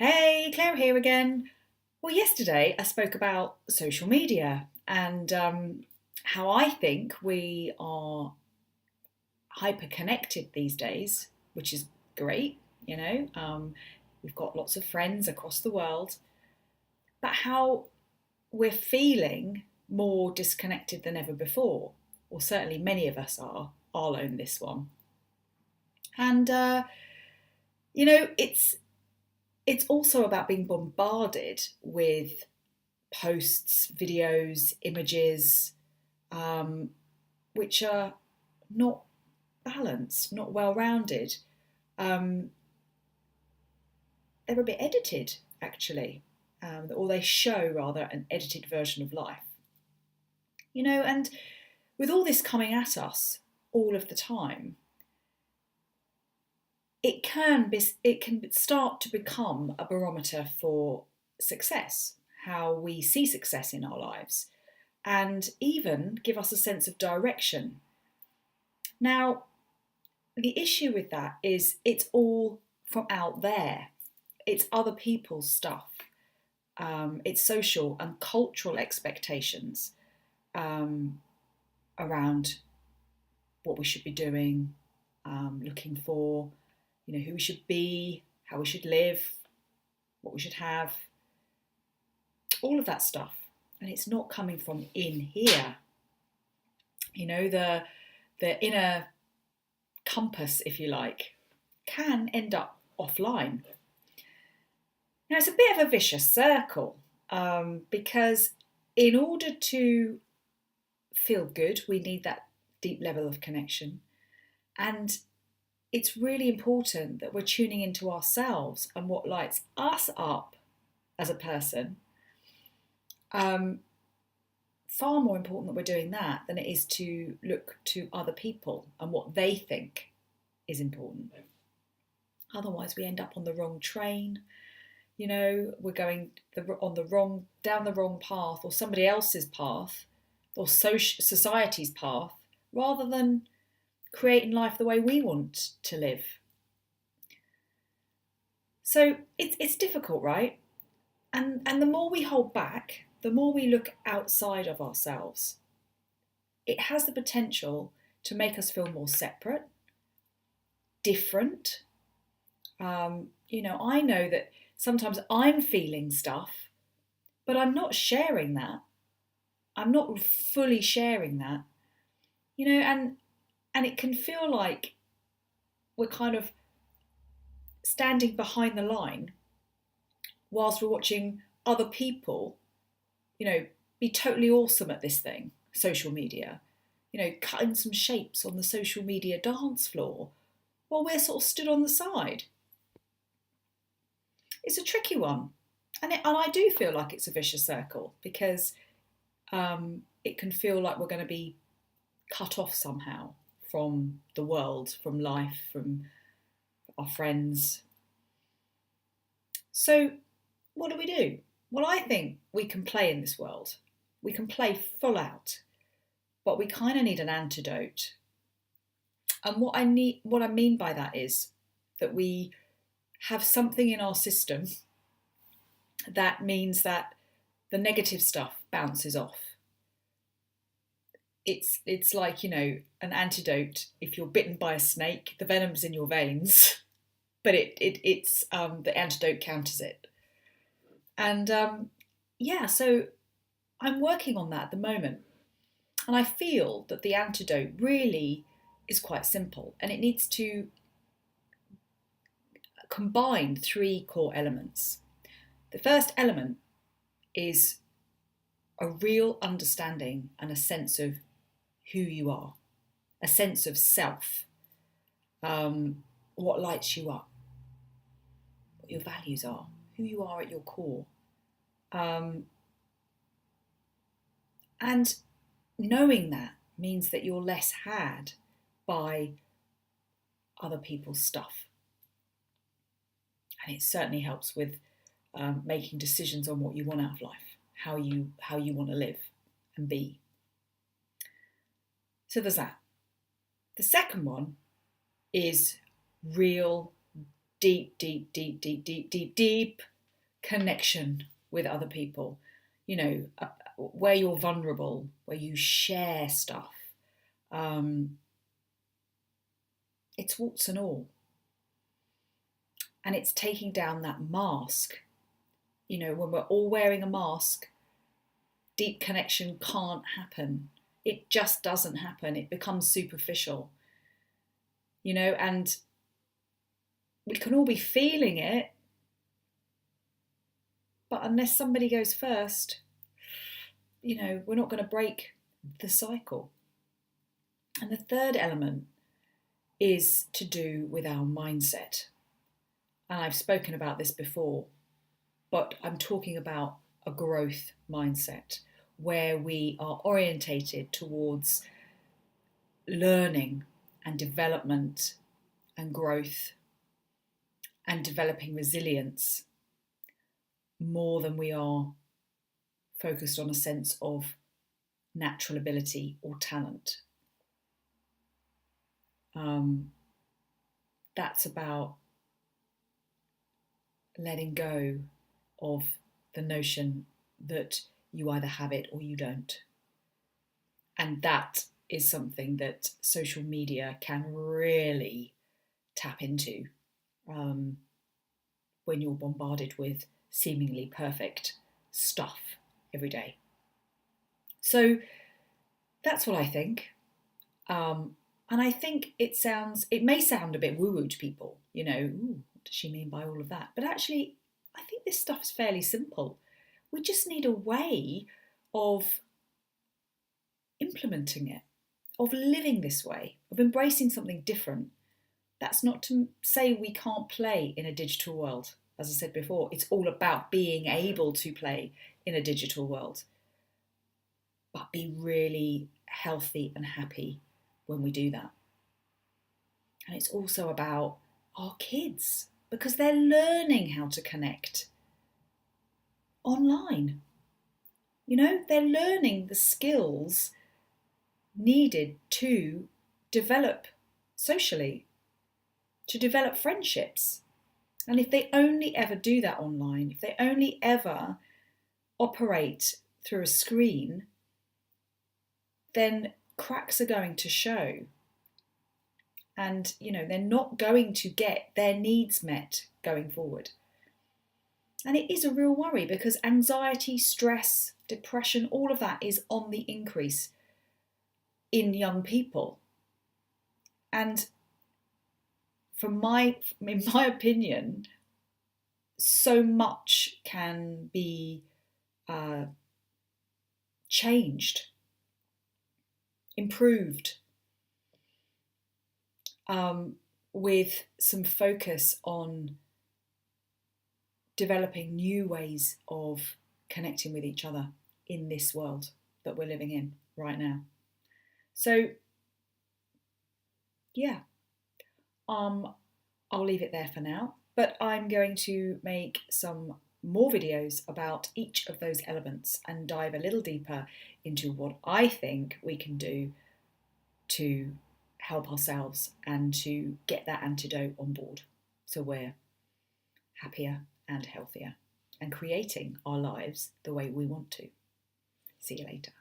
Hey, Claire here again. Well, yesterday I spoke about social media and how I think we are hyper connected these days, which is great. You know, we've got lots of friends across the world, but how we're feeling more disconnected than ever before, or certainly many of us are. I'll own this one. And it's also about being bombarded with posts, videos, images, um, which are not balanced, not well rounded. Um, they're a bit edited, actually, or they show rather an edited version of life. And with all this coming at us all of the time, it can start to become a barometer for success, how we see success in our lives, and even give us a sense of direction. Now, the issue with that is it's all from out there. It's other people's stuff. It's social and cultural expectations um, around what we should be doing, looking for, who we should be, how we should live, what we should have, all of that stuff. And it's not coming from in here. The inner compass, if you like, can end up offline. Now, it's a bit of a vicious circle because in order to feel good, we need that deep level of connection. And it's really important that we're tuning into ourselves and what lights us up as a person. Far more important that we're doing that than it is to look to other people and what they think is important. Otherwise, we end up on the wrong train. We're going down the wrong path, or somebody else's path, or society's path, rather than creating life the way we want to live. So it's difficult, right? And the more we hold back, the more we look outside of ourselves, it has the potential to make us feel more separate, different. I know that sometimes I'm feeling stuff, but I'm not sharing that. I'm not fully sharing that, and it can feel like we're kind of standing behind the line whilst we're watching other people, be totally awesome at this thing, social media, cutting some shapes on the social media dance floor while we're sort of stood on the side. It's a tricky one. And I do feel like it's a vicious circle because it can feel like we're going to be cut off somehow from the world, from life, from our friends. So what do we do? Well, I think we can play in this world. We can play full out, but we kind of need an antidote. And what I mean by that is that we have something in our system that means that the negative stuff bounces off. It's like, an antidote. If you're bitten by a snake, the venom's in your veins, but it's the antidote counters it. And so I'm working on that at the moment. And I feel that the antidote really is quite simple, and it needs to combine three core elements. The first element is a real understanding and a sense of who you are, a sense of self, what lights you up, what your values are, who you are at your core. And knowing that means that you're less had by other people's stuff. And it certainly helps with making decisions on what you want out of life, how you want to live and be. So there's that. The second one is real deep connection with other people, where you're vulnerable, where you share stuff. It's warts and all. And it's taking down that mask. When we're all wearing a mask, deep connection can't happen. It just doesn't happen. It becomes superficial, and we can all be feeling it, but unless somebody goes first, we're not going to break the cycle. And the third element is to do with our mindset. And I've spoken about this before, but I'm talking about a growth mindset where we are orientated towards learning and development and growth and developing resilience more than we are focused on a sense of natural ability or talent. That's about letting go of the notion that you either have it or you don't. And that is something that social media can really tap into when you're bombarded with seemingly perfect stuff every day. So that's what I think. And I think it may sound a bit woo-woo to people, ooh, what does she mean by all of that? But actually, I think this stuff is fairly simple. We just need a way of implementing it, of living this way, of embracing something different. That's not to say we can't play in a digital world. As I said before, it's all about being able to play in a digital world, but be really healthy and happy when we do that. And it's also about our kids, because they're learning how to connect online. They're learning the skills needed to develop socially, to develop friendships. And if they only ever do that online, if they only ever operate through a screen, then cracks are going to show. And, they're not going to get their needs met going forward. And it is a real worry because anxiety, stress, depression, all of that is on the increase in young people. And in my opinion, so much can be changed, improved, with some focus on developing new ways of connecting with each other in this world that we're living in right now. So, yeah, I'll leave it there for now, but I'm going to make some more videos about each of those elements and dive a little deeper into what I think we can do to help ourselves and to get that antidote on board so we're happier and healthier and creating our lives the way we want to. See you later.